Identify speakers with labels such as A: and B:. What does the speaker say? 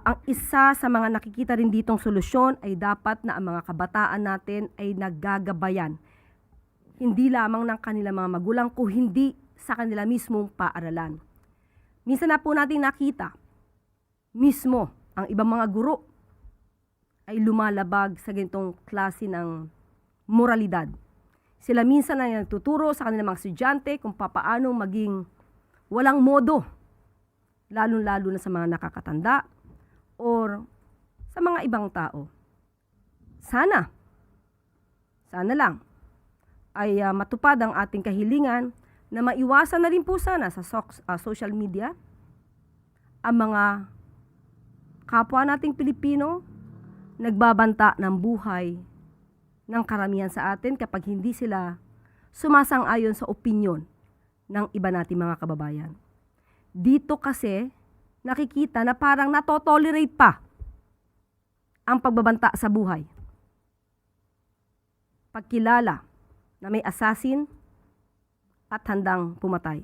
A: ang isa sa mga nakikita rin ditong solusyon ay dapat na ang mga kabataan natin ay naggagabayan. Hindi lamang ng kanilang mga magulang, kung hindi sa kanila mismong paaralan. Minsan na po natin nakita, mismo ang ibang mga guro ay lumalabag sa ganitong klase ng moralidad. Sila minsan ay nagtuturo sa kanilang mga estudyante kung papaano maging walang modo, lalo-lalo na sa mga nakakatanda or sa mga ibang tao. Sana lang ay matupad ang ating kahilingan na maiwasan na rin po sana sa social media ang mga kapwa nating Pilipino nagbabanta ng buhay ng karamihan sa atin kapag hindi sila sumasang-ayon sa opinyon ng iba nating mga kababayan. Dito kasi nakikita na parang natotolerate pa ang pagbabanta sa buhay. Pagkilala na may assassin at handang pumatay.